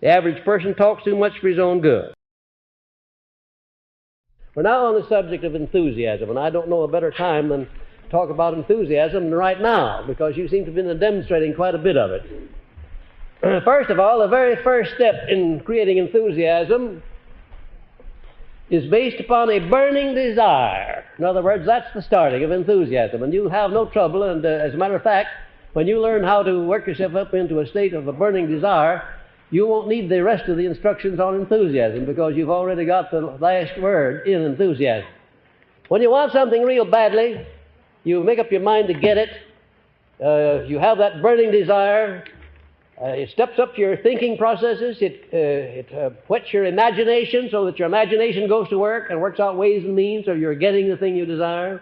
The average person talks too much for his own good. We're now on the subject of enthusiasm, and I don't know a better time than to talk about enthusiasm than right now, because you seem to have been demonstrating quite a bit of it. First of all, the very first step in creating enthusiasm is based upon a burning desire. In other words, that's the starting of enthusiasm, and you'll have no trouble, and as a matter of fact, when you learn how to work yourself up into a state of a burning desire, you won't need the rest of the instructions on enthusiasm, because you've already got the last word in enthusiasm. When you want something real badly, you make up your mind to get it. You have that burning desire. It steps up your thinking processes. It whets your imagination so that your imagination goes to work and works out ways and means of your getting the thing you desire.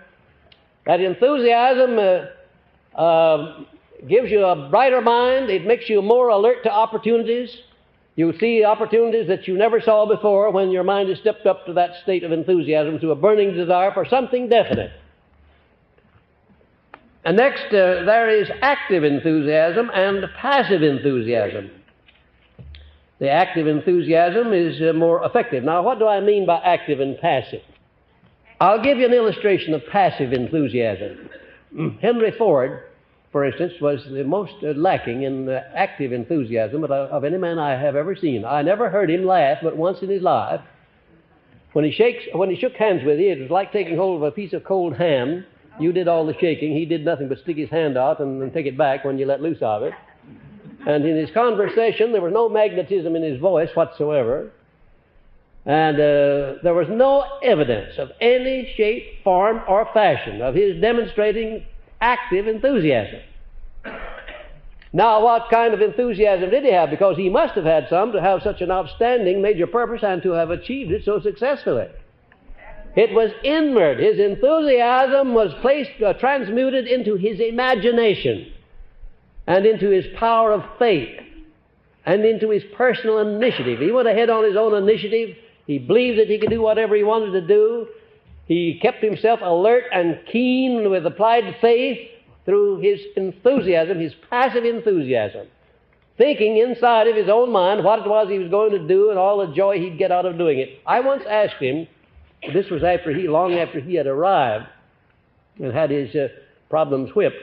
That enthusiasm gives you a brighter mind. It makes you more alert to opportunities. You see opportunities that you never saw before when your mind has stepped up to that state of enthusiasm, to a burning desire for something definite. And next, there is active enthusiasm and passive enthusiasm. The active enthusiasm is more effective. Now, what do I mean by active and passive? I'll give you an illustration of passive enthusiasm. Henry Ford, for instance, was the most lacking in active enthusiasm of any man I have ever seen. I never heard him laugh but once in his life. When he shook hands with you, it was like taking hold of a piece of cold ham. You did all the shaking. He did nothing but stick his hand out and take it back when you let loose of it. And in his conversation, there was no magnetism in his voice whatsoever. And there was no evidence of any shape, form, or fashion of his demonstrating active enthusiasm. Now, what kind of enthusiasm did he have? Because he must have had some to have such an outstanding major purpose and to have achieved it so successfully. It was inward. His enthusiasm was transmuted into his imagination and into his power of faith and into his personal initiative. He went ahead on his own initiative. He believed that he could do whatever he wanted to do. He kept himself alert and keen with applied faith through his enthusiasm, his passive enthusiasm, thinking inside of his own mind what it was he was going to do and all the joy he'd get out of doing it. I once asked him, this was long after he had arrived and had his problems whipped.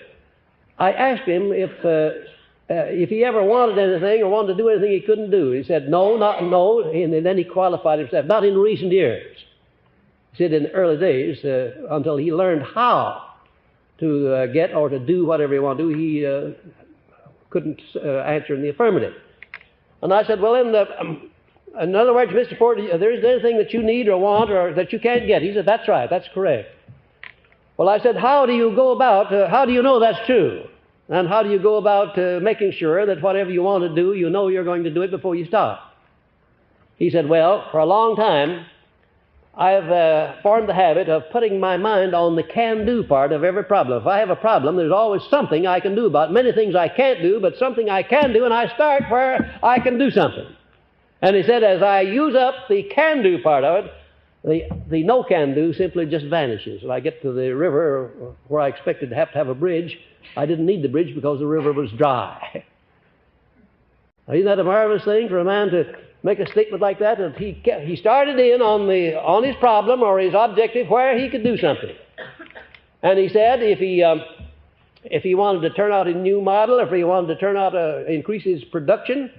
I asked him if he ever wanted anything or wanted to do anything he couldn't do. He said, no, and then he qualified himself, not in recent years. He said in the early days, until he learned how to get or to do whatever he wanted to do, he couldn't answer in the affirmative. And I said, well, in other words, Mr. Ford, there isn't anything that you need or want or that you can't get. He said, that's right, that's correct. Well, I said, how do you know that's true? And how do you go about making sure that whatever you want to do, you know you're going to do it before you start? He said, well, for a long time, I've formed the habit of putting my mind on the can-do part of every problem. If I have a problem, there's always something I can do about it. Many things I can't do, but something I can do, and I start where I can do something. And he said, as I use up the can-do part of it, the no-can-do simply just vanishes. When I get to the river where I expected to have a bridge, I didn't need the bridge because the river was dry. Now, isn't that a marvelous thing for a man to make a statement like that? That he started in on his problem or his objective where he could do something. And he said if he wanted to turn out a new model, if he wanted to increase his production,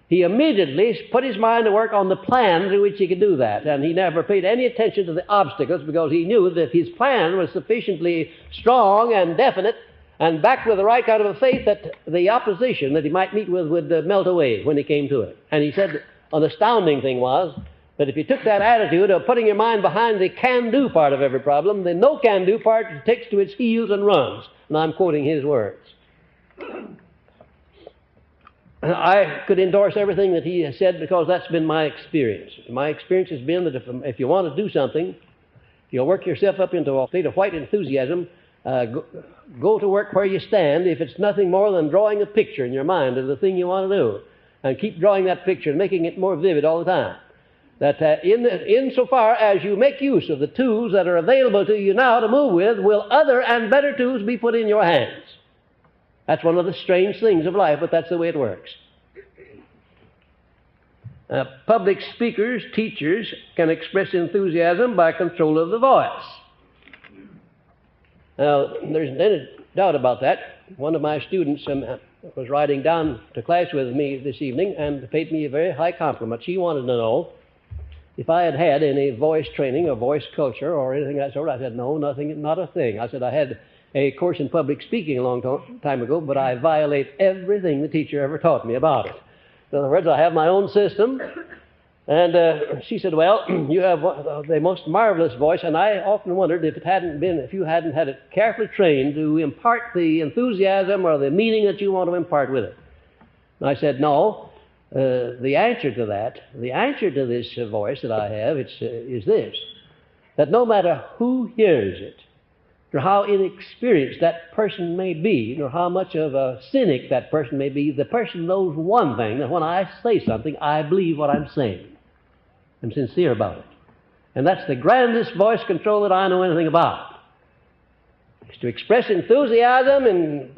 he immediately put his mind to work on the plan through which he could do that. And he never paid any attention to the obstacles because he knew that his plan was sufficiently strong and definite and backed with the right kind of a faith that the opposition that he might meet with would melt away when he came to it. And he said an astounding thing was that if you took that attitude of putting your mind behind the can-do part of every problem, the no-can-do part takes to its heels and runs. And I'm quoting his words. I could endorse everything that he has said because that's been my experience. My experience has been that if you want to do something, you'll work yourself up into a state of white enthusiasm, go to work where you stand if it's nothing more than drawing a picture in your mind of the thing you want to do. And keep drawing that picture and making it more vivid all the time. That insofar as you make use of the tools that are available to you now to move with, will other and better tools be put in your hands. That's one of the strange things of life, but that's the way it works. Public speakers, teachers, can express enthusiasm by control of the voice. Now, there's no doubt about that. One of my students was riding down to class with me this evening and paid me a very high compliment. She wanted to know if I had had any voice training or voice culture or anything of that sort. I said, no, nothing, not a thing. I said, I had a course in public speaking a long time ago, but I violate everything the teacher ever taught me about it. In other words, I have my own system. And she said, well, you have the most marvelous voice, and I often wondered if you hadn't had it carefully trained to impart the enthusiasm or the meaning that you want to impart with it. And I said, no. The answer to this voice that I have, is this, that no matter who hears it, or how inexperienced that person may be, or how much of a cynic that person may be, the person knows one thing, that when I say something, I believe what I'm saying. I'm sincere about it. And that's the grandest voice control that I know anything about. It's to express enthusiasm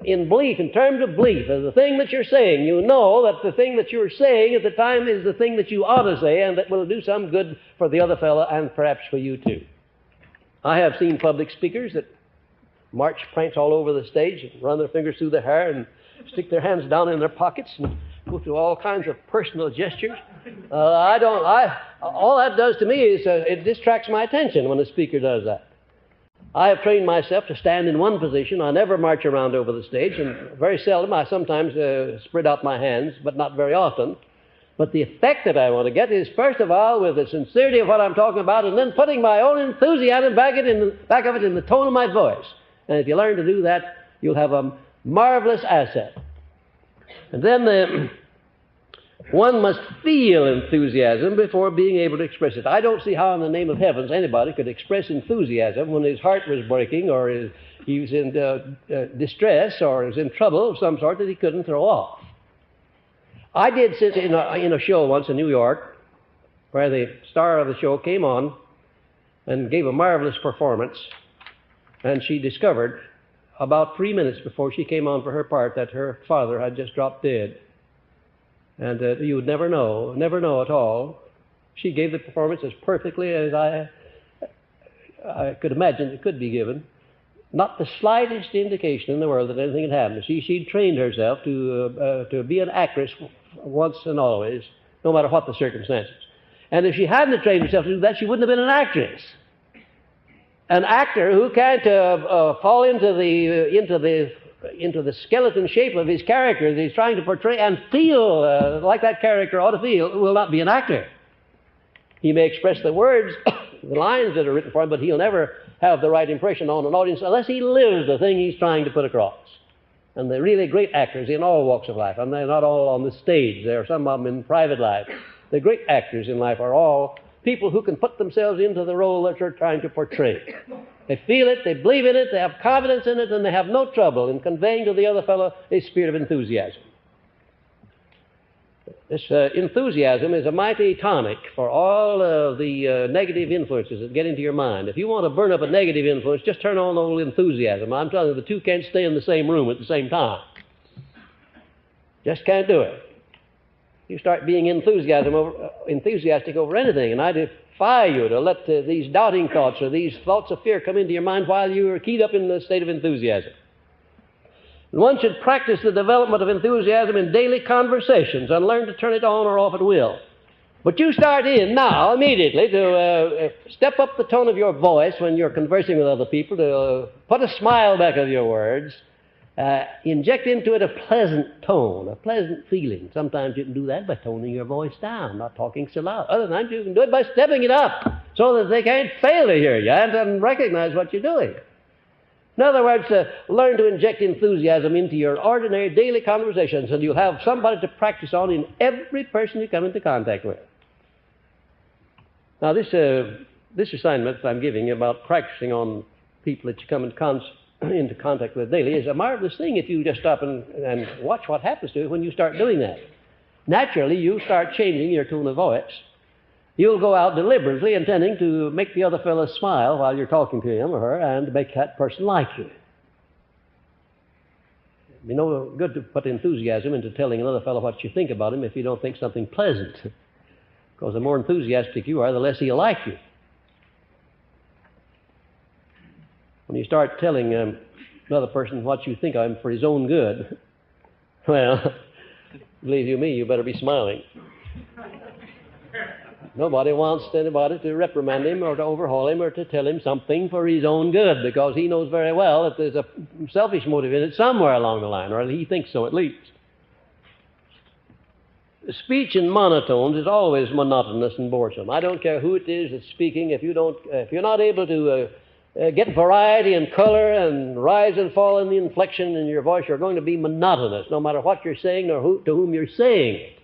in belief, in terms of belief, as the thing that you're saying. You know that the thing that you're saying at the time is the thing that you ought to say and that will do some good for the other fellow and perhaps for you too. I have seen public speakers that march prance all over the stage and run their fingers through their hair and stick their hands down in their pockets and go through all kinds of personal gestures. All that does to me is it distracts my attention when a speaker does that. I have trained myself to stand in one position. I never march around over the stage, and very seldom. I sometimes spread out my hands, but not very often. But the effect that I want to get is, first of all, with the sincerity of what I'm talking about, and then putting my own enthusiasm back of it in the tone of my voice. And if you learn to do that, you'll have a marvelous asset. And then one must feel enthusiasm before being able to express it. I don't see how in the name of heavens anybody could express enthusiasm when his heart was breaking or he was in distress or was in trouble of some sort that he couldn't throw off. I did sit in a show once in New York where the star of the show came on and gave a marvelous performance, and she discovered about 3 minutes before she came on for her part that her father had just dropped dead. And you would never know at all. She gave the performance as perfectly as I could imagine it could be given. Not the slightest indication in the world that anything had happened. She'd trained herself to be an actress once and always, no matter what the circumstances. And if she hadn't trained herself to do that, she wouldn't have been an actress. An actor who can't fall into the skeleton shape of his character that he's trying to portray and feel like that character ought to feel will not be an actor. He may express the words, the lines that are written for him, but he'll never have the right impression on an audience unless he lives the thing he's trying to put across. And the really great actors in all walks of life, and they're not all on the stage, there are some of them in private life. The great actors in life are all people who can put themselves into the role that they're trying to portray. They feel it, they believe in it, they have confidence in it, and they have no trouble in conveying to the other fellow a spirit of enthusiasm. This enthusiasm is a mighty tonic for all of the negative influences that get into your mind. If you want to burn up a negative influence, just turn on a little enthusiasm. I'm telling you, the two can't stay in the same room at the same time. Just can't do it. You start being enthusiastic over anything, and I defy you to let these doubting thoughts or these thoughts of fear come into your mind while you are keyed up in the state of enthusiasm. One should practice the development of enthusiasm in daily conversations and learn to turn it on or off at will. But you start in now, immediately, to step up the tone of your voice when you're conversing with other people, to put a smile back of your words, inject into it a pleasant tone, a pleasant feeling. Sometimes you can do that by toning your voice down, not talking so loud. Other times you can do it by stepping it up so that they can't fail to hear you and recognize what you're doing. In other words, learn to inject enthusiasm into your ordinary daily conversations, and you'll have somebody to practice on in every person you come into contact with. Now, this assignment that I'm giving you about practicing on people that you come into contact with daily is a marvelous thing if you just stop and watch what happens to you when you start doing that. Naturally, you start changing your tone of voice. You'll go out deliberately intending to make the other fellow smile while you're talking to him or her and make that person like you. It'd be no good to put enthusiasm into telling another fellow what you think about him if you don't think something pleasant. Because the more enthusiastic you are, the less he'll like you. When you start telling another person what you think of him for his own good, well, believe you me, you better be smiling. Nobody wants anybody to reprimand him or to overhaul him or to tell him something for his own good, because he knows very well that there's a selfish motive in it somewhere along the line, or he thinks so at least. Speech in monotones is always monotonous and boresome. I don't care who it is that's speaking. If you're not able to get variety and color and rise and fall in the inflection in your voice, you're going to be monotonous, no matter what you're saying or to whom you're saying it.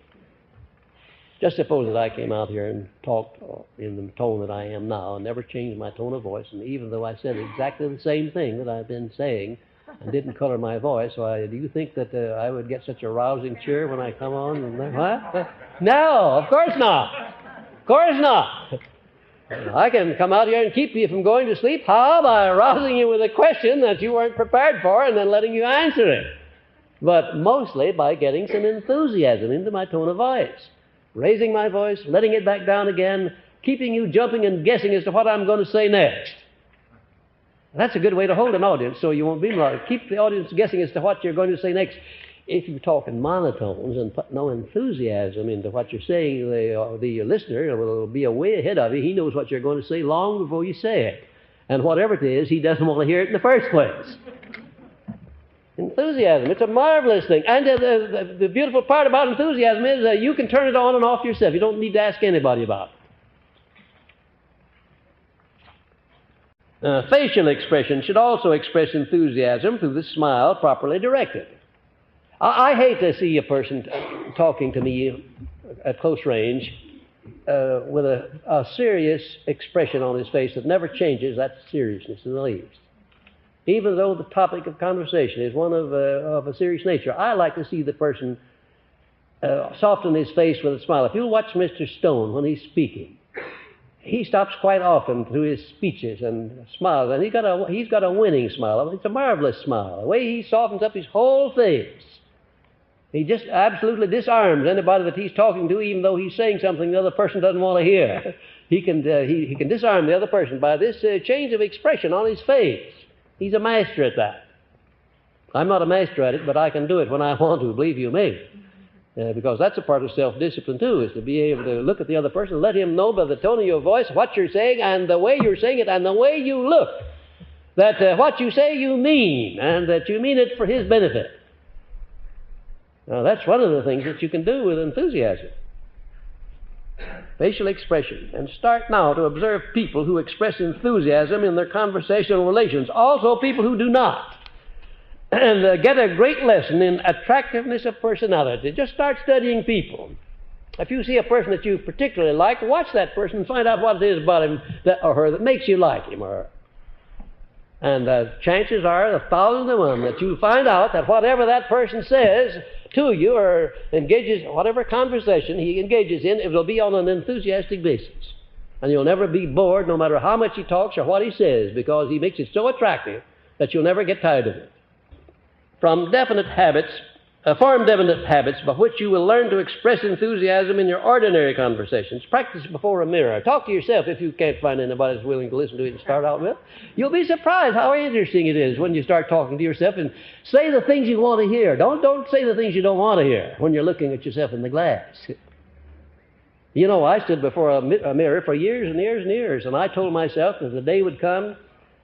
Just suppose that I came out here and talked in the tone that I am now and never changed my tone of voice, and even though I said exactly the same thing that I've been saying and didn't color my voice, do you think that I would get such a rousing cheer when I come on? What? No, of course not. Of course not. I can come out here and keep you from going to sleep. How? By rousing you with a question that you weren't prepared for and then letting you answer it. But mostly by getting some enthusiasm into my tone of voice. Raising my voice, letting it back down again, keeping you jumping and guessing as to what I'm going to say next. That's a good way to hold an audience, so you won't be loud. Keep the audience guessing as to what you're going to say next. If you talk in monotones and put no enthusiasm into what you're saying, the listener will be way ahead of you. He knows what you're going to say long before you say it. And whatever it is, he doesn't want to hear it in the first place. Enthusiasm, it's a marvelous thing. And the beautiful part about enthusiasm is you can turn it on and off yourself. You don't need to ask anybody about it. Facial expression should also express enthusiasm through the smile properly directed. I hate to see a person talking to me at close range with a serious expression on his face that never changes that seriousness in the least. Even though the topic of conversation is one of a serious nature, I like to see the person soften his face with a smile. If you'll watch Mr. Stone when he's speaking, he stops quite often through his speeches and smiles, and he's got a winning smile. It's a marvelous smile. The way he softens up his whole face, he just absolutely disarms anybody that he's talking to, even though he's saying something the other person doesn't want to hear. He can disarm the other person by this change of expression on his face. He's a master at that. I'm not a master at it, but I can do it when I want to, believe you me. Because that's a part of self-discipline, too, is to be able to look at the other person and let him know by the tone of your voice what you're saying and the way you're saying it and the way you look that what you say you mean, and that you mean it for his benefit. Now, that's one of the things that you can do with enthusiasm. Facial expression. And start now to observe people who express enthusiasm in their conversational relations. Also people who do not. And get a great lesson in attractiveness of personality. Just start studying people. If you see a person that you particularly like, watch that person and find out what it is about him or her that makes you like him or her. And chances are 1,000 to 1 that you'll find out that whatever that person says to you or engages, whatever conversation he engages in, it will be on an enthusiastic basis. And you'll never be bored no matter how much he talks or what he says, because he makes it so attractive that you'll never get tired of it. Form definite habits by which you will learn to express enthusiasm in your ordinary conversations. Practice before a mirror. Talk to yourself if you can't find anybody that's willing to listen to it to start out with. You'll be surprised how interesting it is when you start talking to yourself and say the things you want to hear. Don't say the things you don't want to hear when you're looking at yourself in the glass. You know, I stood before a mirror for years and years and years, and I told myself as the day would come,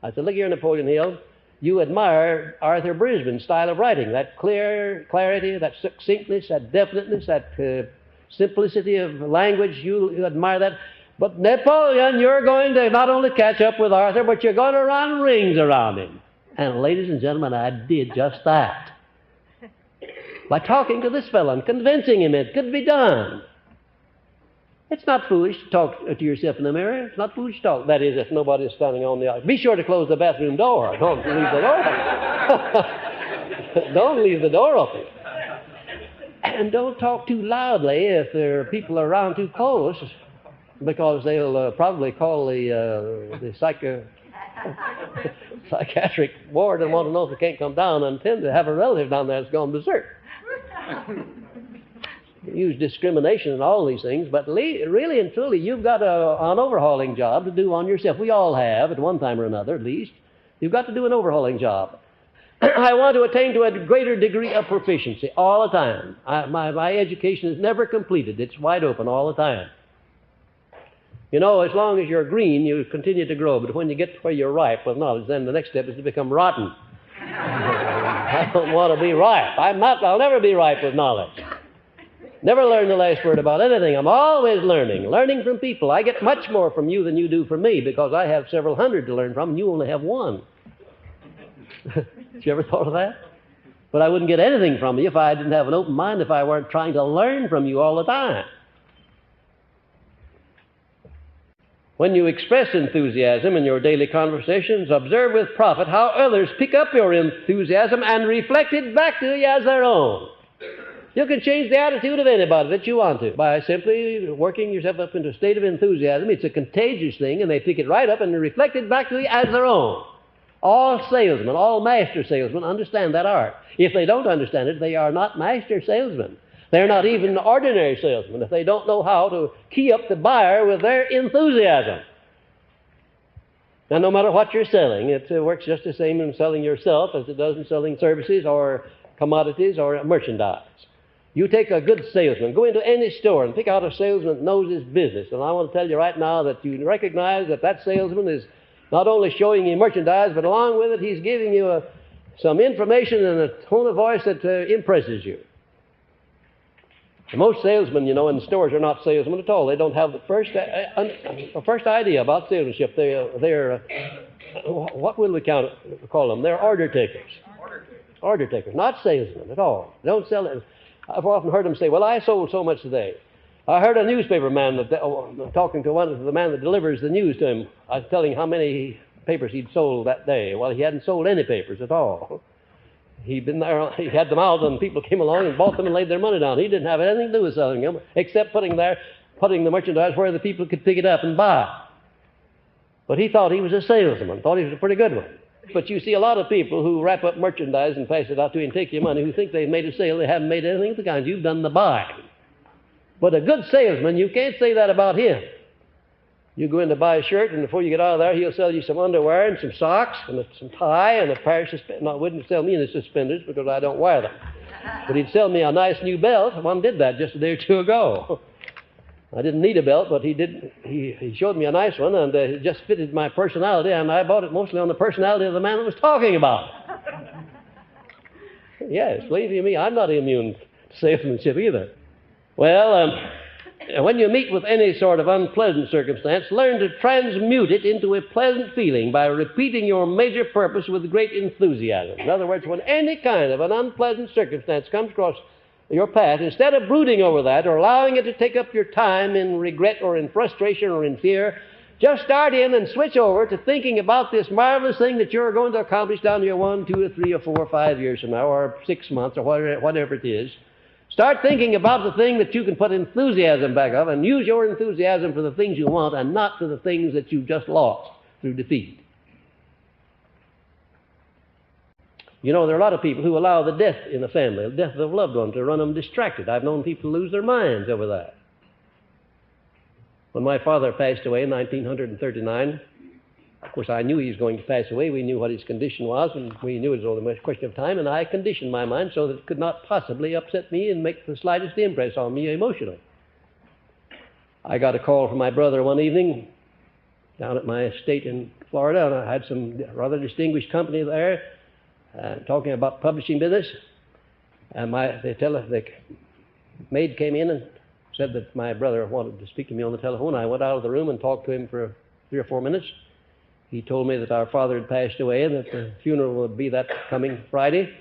I said, look here, Napoleon Hill, you admire Arthur Brisbane's style of writing, that clarity, that succinctness, that definiteness, that simplicity of language. You admire that. But Napoleon, you're going to not only catch up with Arthur, but you're going to run rings around him. And ladies and gentlemen, I did just that. By talking to this fellow and convincing him it could be done. It's not foolish to talk to yourself in the mirror. It's not foolish to talk. That is, if nobody is standing on the aisle. Be sure to close the bathroom door. Don't leave the door open. Don't leave the door open. And don't talk too loudly if there are people around too close, because they'll probably call the psychiatric ward and want to know if they can't come down and tend to have a relative down there that's gone berserk. use discrimination and all these things, but really and truly, you've got an overhauling job to do on yourself. We all have, at one time or another at least. You've got to do an overhauling job. I want to attain to a greater degree of proficiency all the time. My education is never completed. It's wide open all the time. You know, as long as you're green, you continue to grow, but when you get to where you're ripe with knowledge, then the next step is to become rotten. I don't want to be ripe. I'll never be ripe with knowledge. Never learn the last word about anything. I'm always learning from people. I get much more from you than you do from me because I have several hundred to learn from and you only have one. You ever thought of that? But I wouldn't get anything from you if I didn't have an open mind, if I weren't trying to learn from you all the time. When you express enthusiasm in your daily conversations, observe with profit how others pick up your enthusiasm and reflect it back to you as their own. You can change the attitude of anybody that you want to by simply working yourself up into a state of enthusiasm. It's a contagious thing, and they pick it right up and reflect it back to you as their own. All salesmen, all master salesmen understand that art. If they don't understand it, they are not master salesmen. They're not even ordinary salesmen if they don't know how to key up the buyer with their enthusiasm. Now, no matter what you're selling, it works just the same in selling yourself as it does in selling services or commodities or merchandise. You take a good salesman, go into any store and pick out a salesman that knows his business. And I want to tell you right now that you recognize that that salesman is not only showing you merchandise, but along with it, he's giving you some information in a tone of voice that impresses you. Most salesmen, you know, in stores are not salesmen at all. They don't have the first idea about salesmanship. They're what will we call them? They're order takers. Order takers, not salesmen at all. They don't sell it. I've often heard them say, well, I sold so much today. I heard a newspaper man talking to the man that delivers the news to him. I was telling how many papers he'd sold that day. Well, he hadn't sold any papers at all. He'd been there, he had them out, and people came along and bought them and laid their money down. He didn't have anything to do with selling them, except putting the merchandise where the people could pick it up and buy. But he thought he was a salesman, thought he was a pretty good one. But you see a lot of people who wrap up merchandise and pass it out to you and take your money, who think they've made a sale. They haven't made anything of the kind. You've done the buying. But a good salesman, you can't say that about him. You go in to buy a shirt, and before you get out of there, he'll sell you some underwear and some socks and some tie and a pair of suspenders. No, wouldn't sell me any suspenders because I don't wear them. But he'd sell me a nice new belt. One did that just a day or two ago. I didn't need a belt, but he did. He showed me a nice one, and it just fitted my personality, and I bought it mostly on the personality of the man that was talking about it. Yes, believe you me, I'm not immune to salesmanship either. Well, when you meet with any sort of unpleasant circumstance, learn to transmute it into a pleasant feeling by repeating your major purpose with great enthusiasm. In other words, when any kind of an unpleasant circumstance comes across your path, instead of brooding over that or allowing it to take up your time in regret or in frustration or in fear, just start in and switch over to thinking about this marvelous thing that you're going to accomplish down to your 1, 2, or 3, or 4, or 5 years from now, or 6 months, or whatever it is. Start thinking about the thing that you can put enthusiasm back of, and use your enthusiasm for the things you want and not for the things that you've just lost through defeat. You know, there are a lot of people who allow the death in the family, the death of a loved one, to run them distracted. I've known people lose their minds over that. When my father passed away in 1939, of course, I knew he was going to pass away. We knew what his condition was, and we knew it was only a question of time, and I conditioned my mind so that it could not possibly upset me and make the slightest impress on me emotionally. I got a call from my brother one evening down at my estate in Florida, and I had some rather distinguished company there talking about publishing business. And the maid came in and said that my brother wanted to speak to me on the telephone. I went out of the room and talked to him for 3 or 4 minutes. He told me that our father had passed away and that the funeral would be that coming Friday.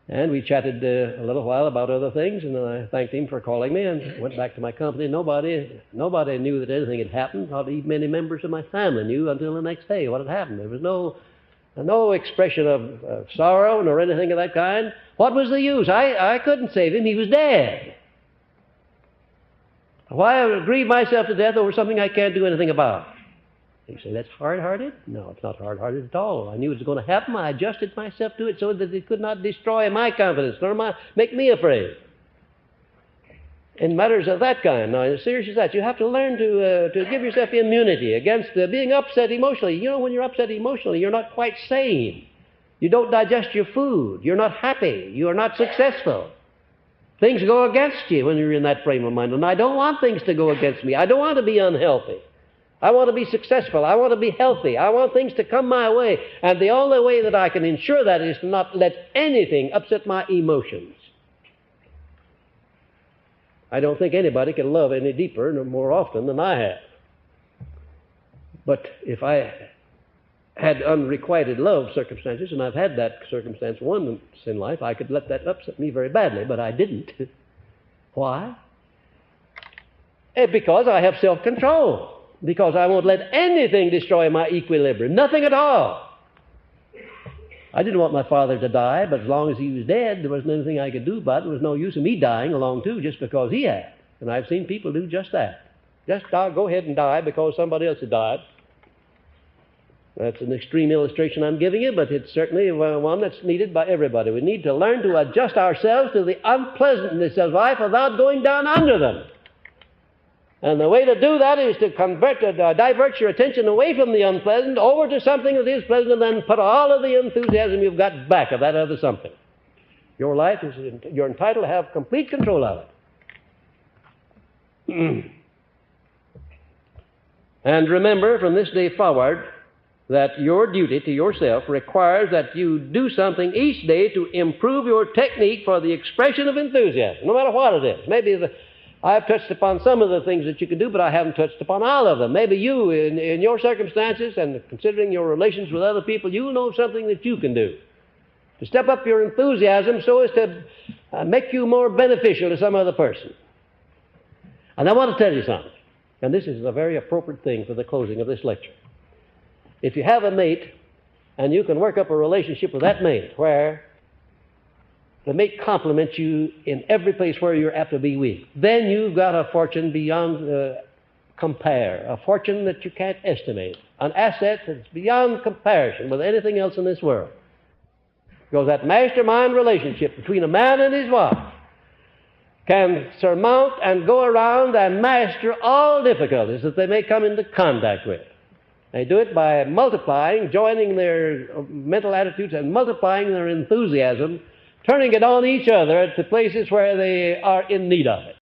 And we chatted a little while about other things, and then I thanked him for calling me and went back to my company. Nobody knew that anything had happened. Not even many members of my family knew until the next day what had happened. There was no expression of sorrow nor anything of that kind. What was the use? I couldn't save him. He was dead. Why grieve myself to death over something I can't do anything about? You say, that's hard-hearted? No, it's not hard-hearted at all. I knew it was going to happen. I adjusted myself to it so that it could not destroy my confidence nor make me afraid. in matters of that kind. Now, as serious as that, you have to learn to give yourself immunity against being upset emotionally. You know, when you're upset emotionally, you're not quite sane. You don't digest your food. You're not happy. You are not successful. Things go against you when you're in that frame of mind. And I don't want things to go against me. I don't want to be unhealthy. I want to be successful. I want to be healthy. I want things to come my way. And the only way that I can ensure that is to not let anything upset my emotions. I don't think anybody can love any deeper nor more often than I have. But if I had unrequited love circumstances, and I've had that circumstance once in life, I could let that upset me very badly, but I didn't. Why? Because I have self-control. Because I won't let anything destroy my equilibrium. Nothing at all. I didn't want my father to die, but as long as he was dead, there wasn't anything I could do about it. There was no use of me dying along too, just because he had. And I've seen people do just that. Just go ahead and die because somebody else had died. That's an extreme illustration I'm giving you, but it's certainly one that's needed by everybody. We need to learn to adjust ourselves to the unpleasantness of life without going down under them. And the way to do that is to divert your attention away from the unpleasant over to something that is pleasant, and then put all of the enthusiasm you've got back of that other something. Your life you're entitled to have complete control of it. And remember, from this day forward, that your duty to yourself requires that you do something each day to improve your technique for the expression of enthusiasm, no matter what it is. Maybe I've touched upon some of the things that you can do, but I haven't touched upon all of them. Maybe you, in your circumstances and considering your relations with other people, you know something that you can do to step up your enthusiasm so as to make you more beneficial to some other person. And I want to tell you something, and this is a very appropriate thing for the closing of this lecture. If you have a mate and you can work up a relationship with that mate where the mate compliments you in every place where you're apt to be weak, then you've got a fortune beyond compare, a fortune that you can't estimate, an asset that's beyond comparison with anything else in this world. Because that mastermind relationship between a man and his wife can surmount and go around and master all difficulties that they may come into contact with. They do it by multiplying, joining their mental attitudes and multiplying their enthusiasm, turning it on each other at the places where they are in need of it.